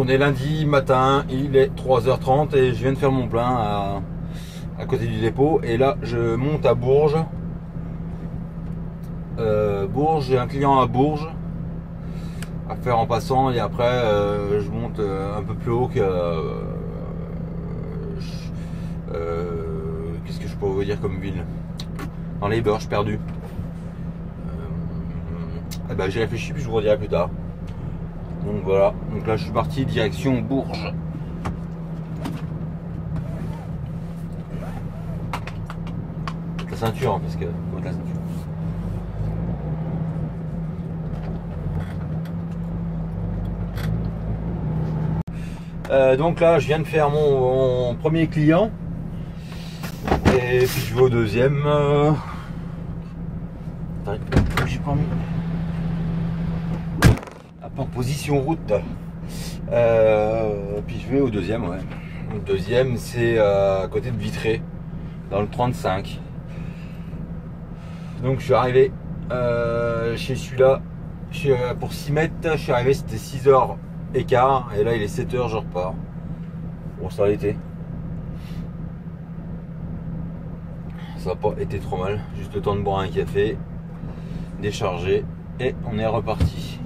On est lundi matin, il est 3h30 et je viens de faire mon plein à côté du dépôt. Et là, je monte à Bourges. Bourges, j'ai un client à Bourges à faire en passant. Et après, je monte un peu plus haut que... qu'est-ce que je peux vous dire comme ville? Dans les Borges, perdu. J'y réfléchis puis je vous redirai plus tard. Donc voilà, donc là je suis parti direction Bourges. La ceinture, hein, parce que faut mettre la ceinture. Donc là je viens de faire mon premier client et puis je vais au deuxième. J'ai pas mis en position route. Puis je vais au deuxième, ouais. Le deuxième c'est à côté de Vitré, dans le 35. Donc je suis arrivé chez celui-là pour 6 mètres. Je suis arrivé, c'était 6h15 et là il est 7h, je repars. Bon, ça a été. Ça n'a pas été trop mal. Juste le temps de boire un café, décharger et on est reparti.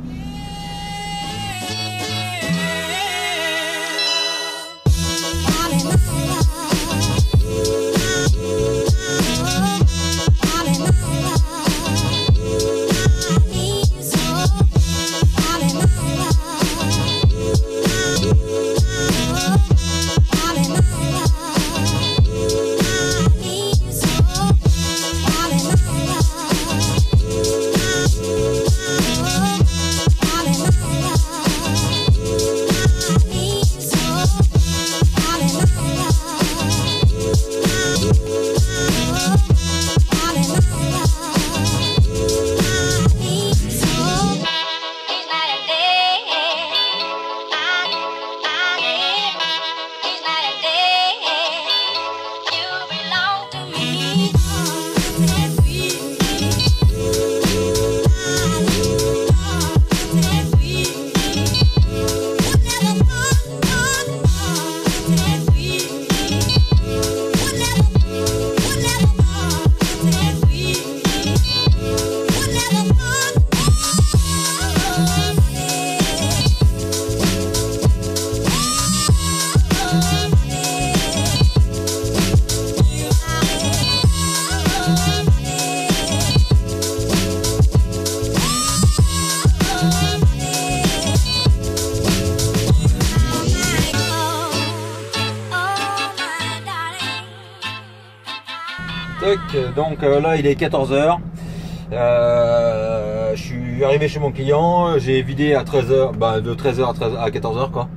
Donc là il est 14h. Je suis arrivé chez mon client, j'ai vidé à 13h, de 13h à 14h quoi.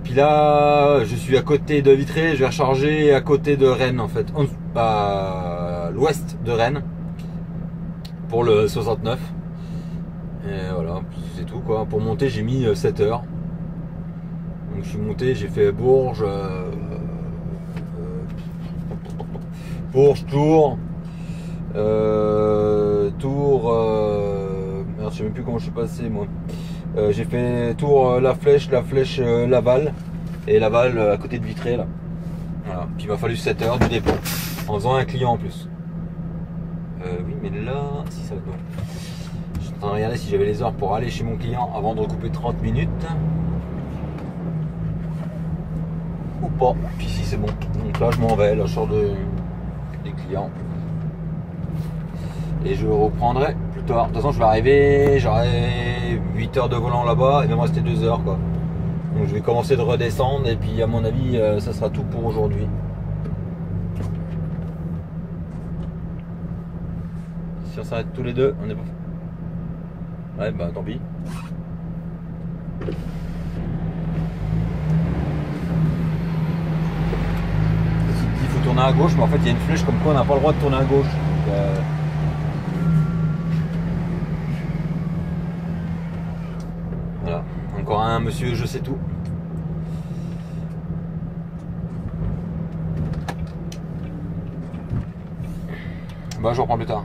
Puis là je suis à côté de Vitré, je vais recharger à côté de Rennes en fait, à l'ouest de Rennes pour le 69. Et voilà, c'est tout quoi. Pour monter j'ai mis 7h. Donc je suis monté, j'ai fait Bourges, Tours, merde, je sais même plus comment je suis passé moi. J'ai fait Tours, La Flèche, Laval et Laval à côté de Vitré là. Voilà. Puis il m'a fallu 7 heures du dépôt en faisant un client en plus. Oui mais là, si ça va bon. Je suis en train de regarder si j'avais les heures pour aller chez mon client avant de recouper 30 minutes. Ou pas. Puis si c'est bon. Donc là je m'en vais, là je sors des clients et je reprendrai plus tard. De toute façon je vais arriver, j'aurai 8 heures de volant là-bas, il va me rester 2 heures quoi. Donc je vais commencer de redescendre et puis à mon avis ça sera tout pour aujourd'hui. Si on s'arrête tous les deux, on est pas... Ouais bah tant pis. Il faut tourner à gauche, mais en fait il y a une flèche comme quoi on n'a pas le droit de tourner à gauche. Donc, voilà, encore un monsieur je sais tout. Bah je reprends plus tard.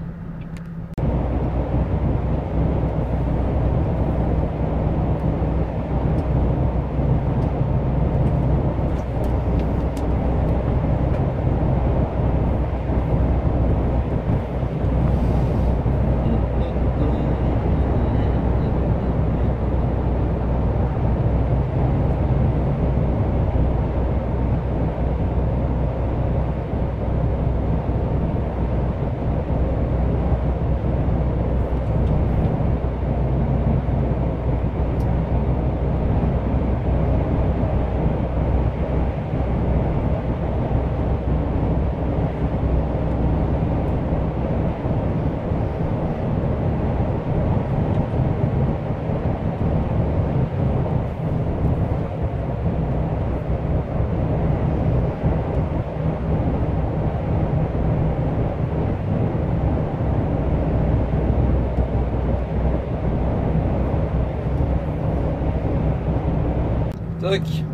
truc.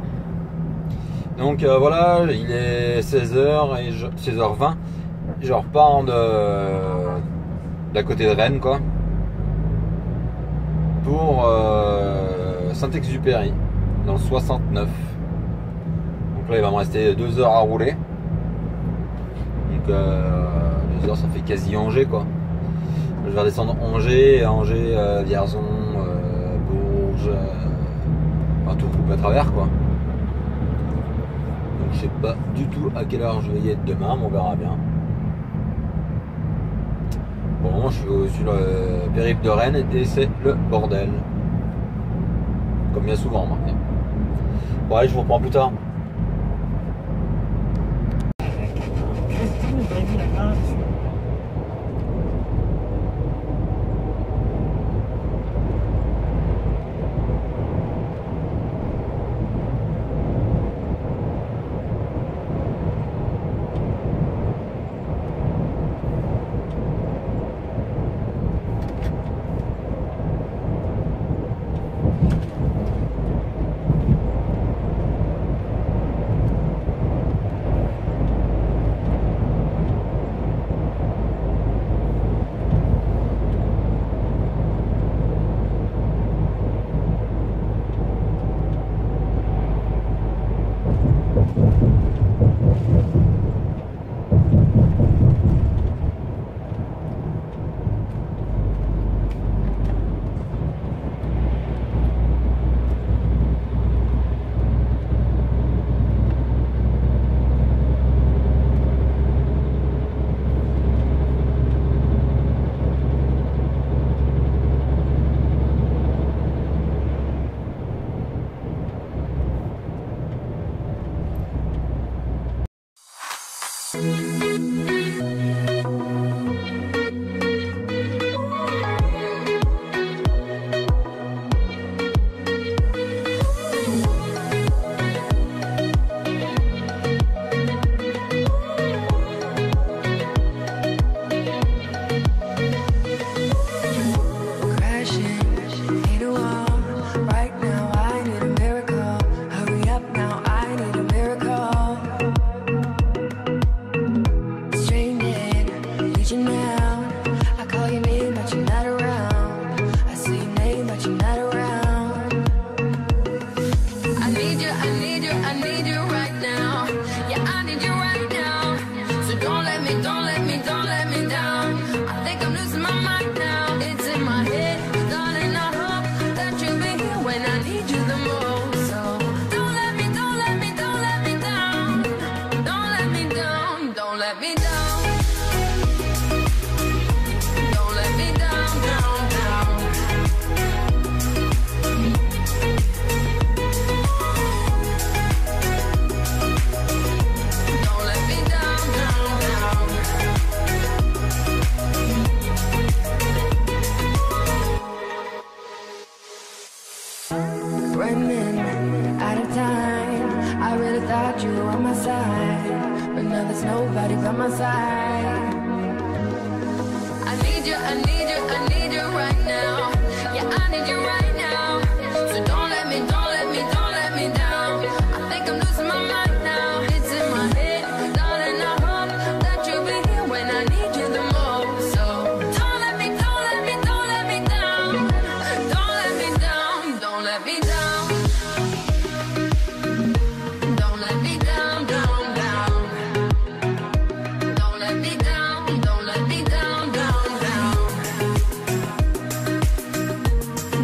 Donc voilà, il est 16h et 16h20. Je repars d'à côté de Rennes, quoi, pour Saint-Exupéry, dans le 69. Donc là, il va me rester 2 heures à rouler. Donc 2 heures, ça fait quasi Angers, quoi. Je vais redescendre Angers, Vierzon, Bourges, enfin tout à travers, quoi. Donc je sais pas du tout à quelle heure je vais y être demain, mais on verra bien. Bon, je suis sur le périple de Rennes et c'est le bordel. Comme bien souvent, remarquez. Bon, allez, je vous reprends plus tard.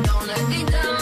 Don't let me down.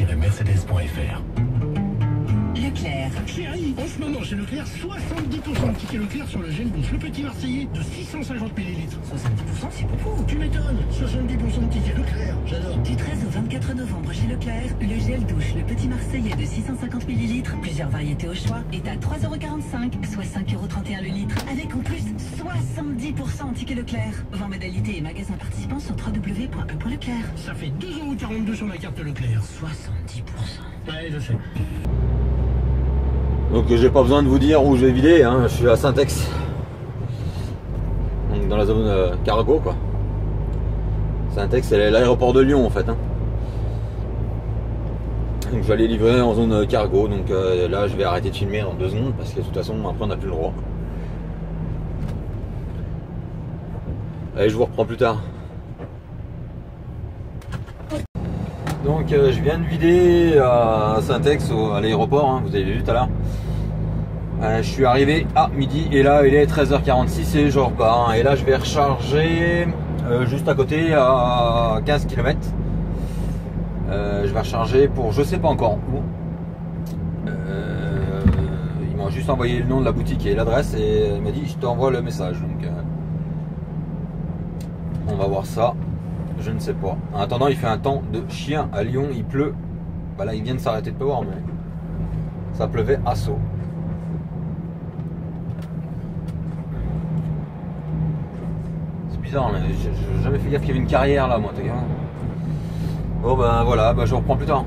leclerc-mercedes.fr. Leclerc. Chérie, en ce moment chez Leclerc, 70% de tickets Leclerc sur le gel boost, le petit Marseillais de 650 ml. 70%, c'est beaucoup. Tu m'étonnes, 70% de tickets Leclerc, j'adore. Du 13 au 24 novembre chez Leclerc, le gel douche, le petit Marseillais de 650 ml, plusieurs variétés au choix, est à 3,45 €, soit 5,31 € le litre, avec en plus 70% en tickets Leclerc. Vends modalités et magasins participants sur www.e.leclerc. Ça fait 2,42 € sur la carte Leclerc. 70%. Ouais, je sais. Donc j'ai pas besoin de vous dire où je vais vider, hein. Je suis à Saint-Ex. Donc dans la zone cargo quoi. Saint-Ex c'est l'aéroport de Lyon en fait. Hein. Donc je vais aller livrer en zone cargo. Donc là je vais arrêter de filmer dans 2 secondes parce que de toute façon après on n'a plus le droit. Allez, je vous reprends plus tard. Donc je viens de vider à Saint-Ex à l'aéroport, hein, vous avez vu tout à l'heure. Je suis arrivé à midi et là il est 13h46 et je repars. Hein, et là je vais recharger juste à côté à 15 km. Je vais recharger pour je sais pas encore où. Il m'a juste envoyé le nom de la boutique et l'adresse et il m'a dit je t'envoie le message. Donc on va voir ça. Je ne sais pas. En attendant, il fait un temps de chien à Lyon, il pleut. Bah là, il vient de s'arrêter de pleuvoir, mais ça pleuvait à saut. C'est bizarre, j'ai jamais fait gaffe qu'il y avait une carrière là, moi, t'es gamin. Bon, ben voilà, je reprends plus tard.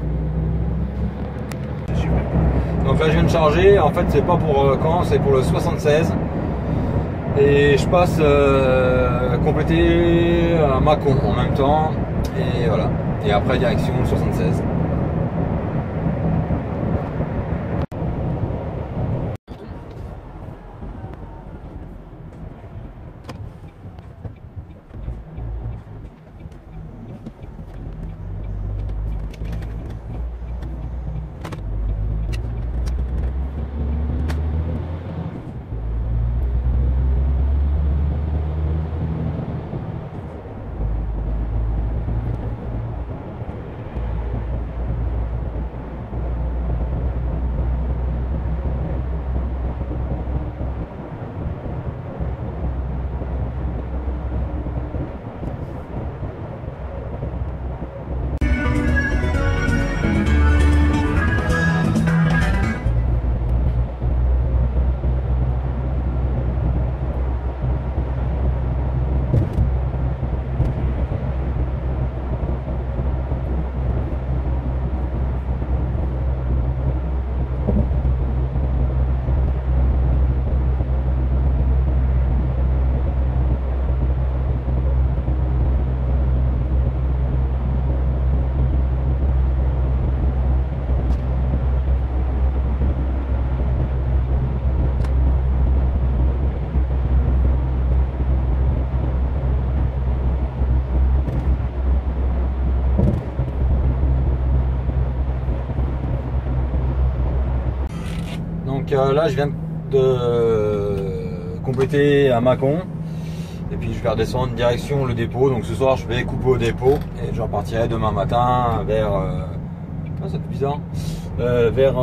Donc là, je viens de charger. En fait, c'est pas pour quand, c'est pour le 76. Et je passe compléter à Mâcon en même temps et voilà, et après direction 76. Donc là je viens de compléter à Mâcon et puis je vais redescendre direction le dépôt. Donc ce soir je vais couper au dépôt et je repartirai demain matin vers ça fait bizarre, vers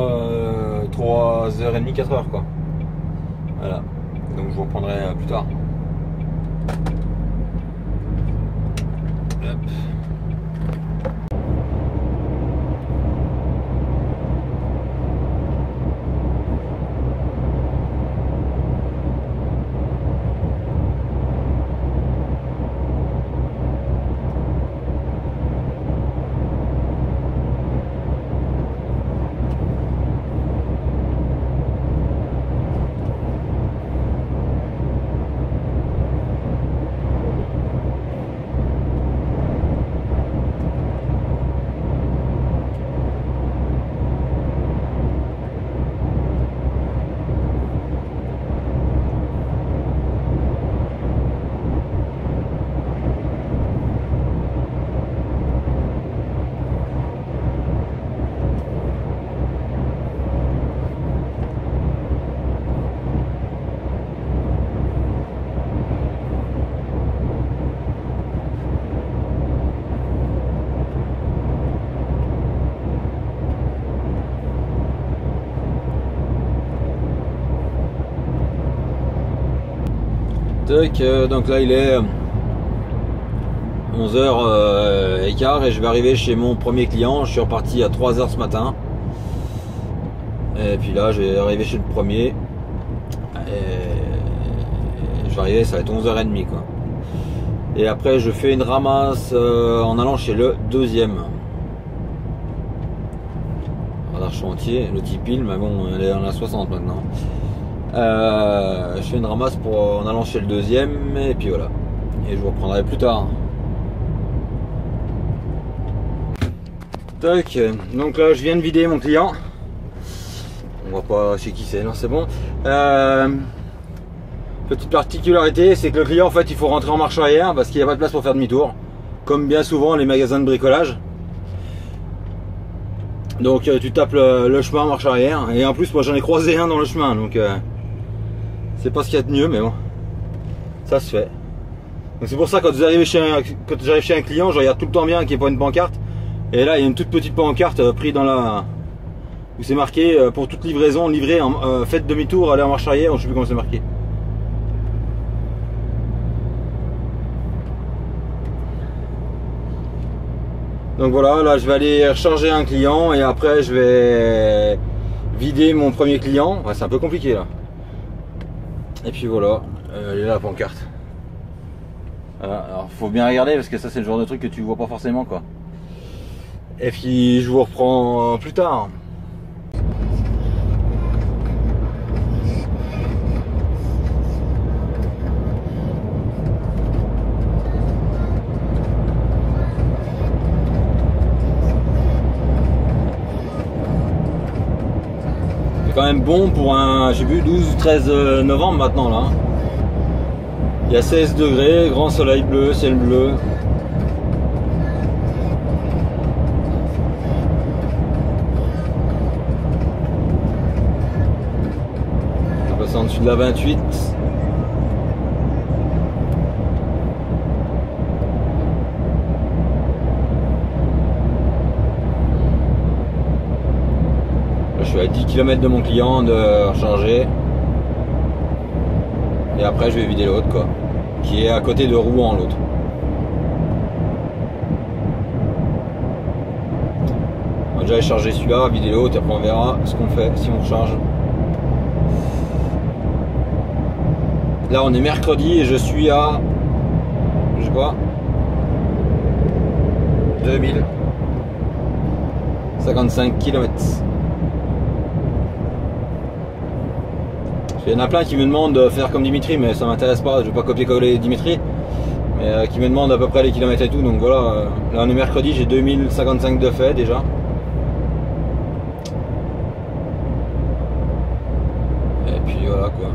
3h30 4h quoi. Voilà, donc je vous reprendrai plus tard. Hop. Donc là il est 11h15 et je vais arriver chez mon premier client. Je suis reparti à 3h ce matin. Et puis là je vais arriver chez le premier. Et je vais arriver, ça va être 11h30 quoi. Et après je fais une ramasse en allant chez le deuxième. Radar chantier, le type pile, mais bon, elle en a 60 maintenant. Je fais une ramasse en allant chez le deuxième et puis voilà. Et je vous reprendrai plus tard. Tac, donc là je viens de vider mon client. On voit pas chez qui c'est, non c'est bon. Petite particularité, c'est que le client en fait il faut rentrer en marche arrière parce qu'il n'y a pas de place pour faire demi-tour. Comme bien souvent les magasins de bricolage. Donc tu tapes le chemin en marche arrière. Et en plus moi j'en ai croisé un dans le chemin. Donc c'est pas ce qu'il y a de mieux, mais bon. Ça se fait. Donc c'est pour ça quand j'arrive chez un client, je regarde tout le temps bien qu'il n'y ait pas une pancarte. Et là il y a une toute petite pancarte prise dans la... où c'est marqué pour toute livraison, livrée en faites demi-tour, allez en marche arrière, je sais plus comment c'est marqué. Donc voilà, là je vais aller recharger un client et après je vais vider mon premier client. Ouais, c'est un peu compliqué là. Et puis voilà, elle est là la pancarte. Voilà, alors faut bien regarder parce que ça c'est le genre de truc que tu vois pas forcément quoi. Et puis je vous reprends plus tard. C'est quand même bon pour un, j'ai vu 12-13 novembre maintenant là. Il y a 16 degrés, grand soleil bleu, ciel bleu. On va passer en dessus de la 28. Je suis à 10 km de mon client de recharger. Et après je vais vider l'autre quoi. Qui est à côté de Rouen l'autre. On va déjà charger celui-là, vider l'autre, et après on verra ce qu'on fait si on recharge. Là on est mercredi et je suis à, je sais pas, 2055 km. Il y en a plein qui me demandent de faire comme Dimitri, mais ça m'intéresse pas, je vais pas copier-coller Dimitri, mais qui me demandent à peu près les kilomètres et tout, donc voilà, là on est mercredi, j'ai 2055 de fait déjà. Et puis voilà quoi.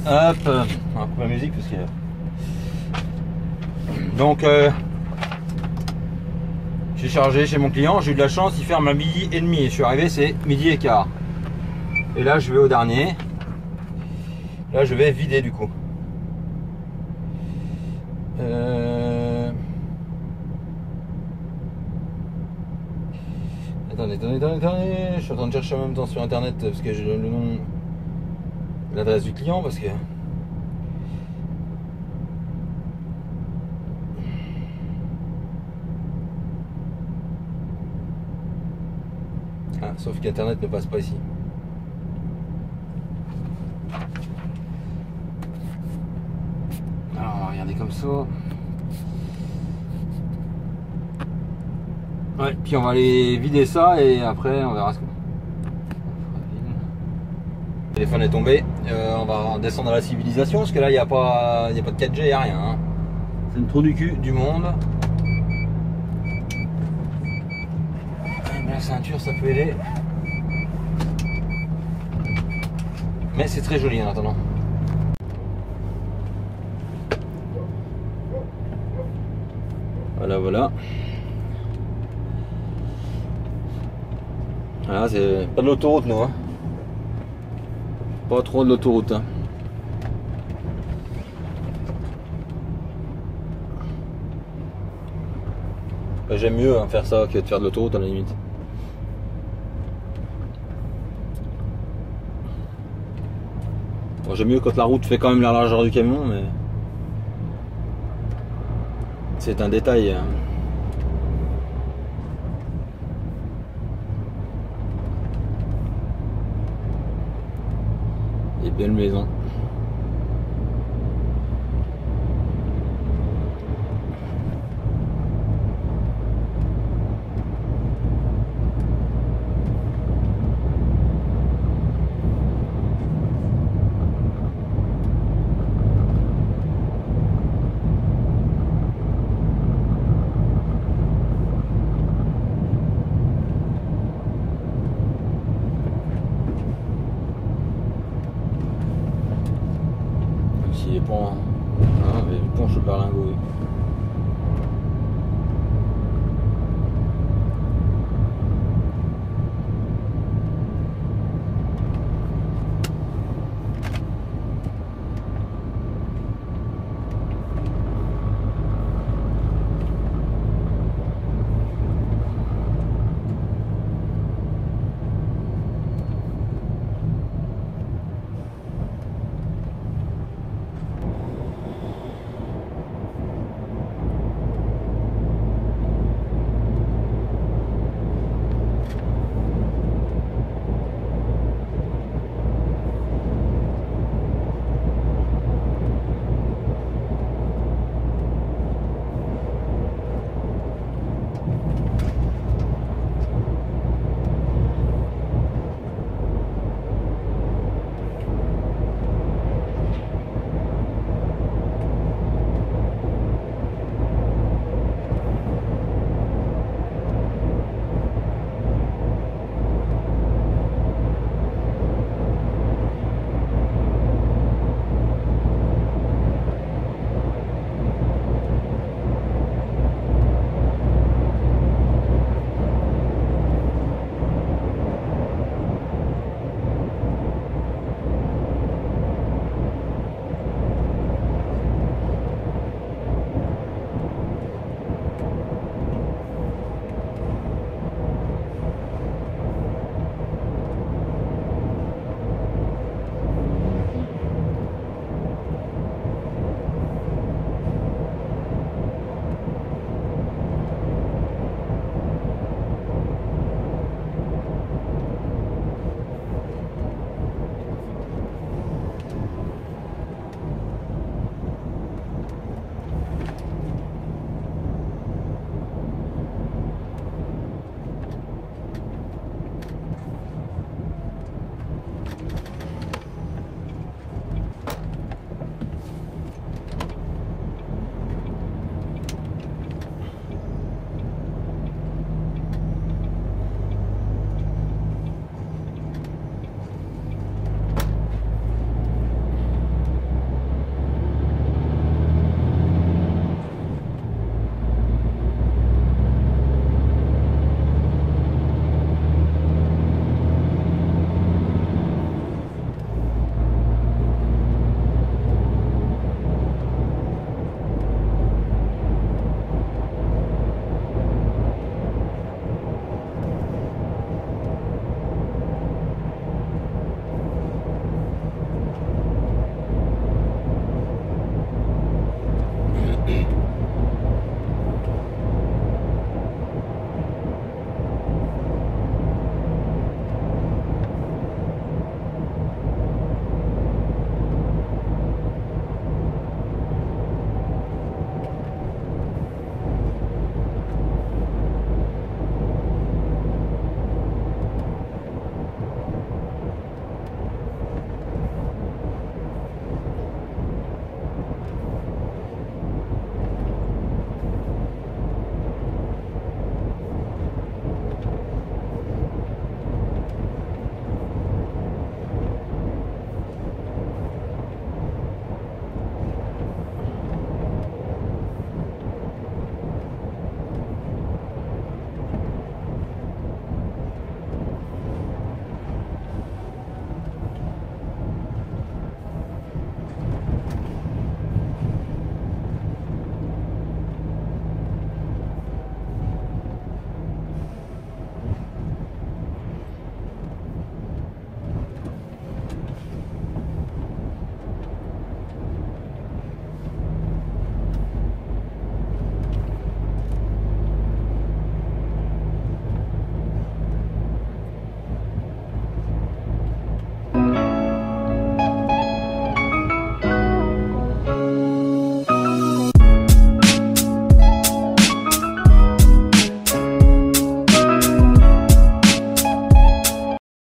Hop, on va couper la musique parce que... Donc j'ai chargé chez mon client, j'ai eu de la chance, il ferme à 12h30 et je suis arrivé, c'est 12h15. Et là je vais au dernier. Là je vais vider du coup. Attendez, je suis en train de chercher en même temps sur internet parce que j'ai le nom, l'adresse du client parce que... Voilà, sauf qu'Internet ne passe pas ici. Alors on va regarder comme ça. Ouais, puis on va aller vider ça et après on verra ce qu'on... Le téléphone est tombé. On va descendre à la civilisation parce que là il n'y a pas de 4G, il n'y a rien. Hein. C'est le trou du cul du monde. La ceinture ça peut aider. Mais c'est très joli en attendant. Voilà, voilà. Voilà, c'est pas de l'autoroute, nous. Hein. Pas trop de l'autoroute. Hein. J'aime mieux hein, faire ça que de faire de l'autoroute à la limite. Bon, j'aime mieux quand la route fait quand même la largeur du camion, mais c'est un détail. Hein. Et belle maison.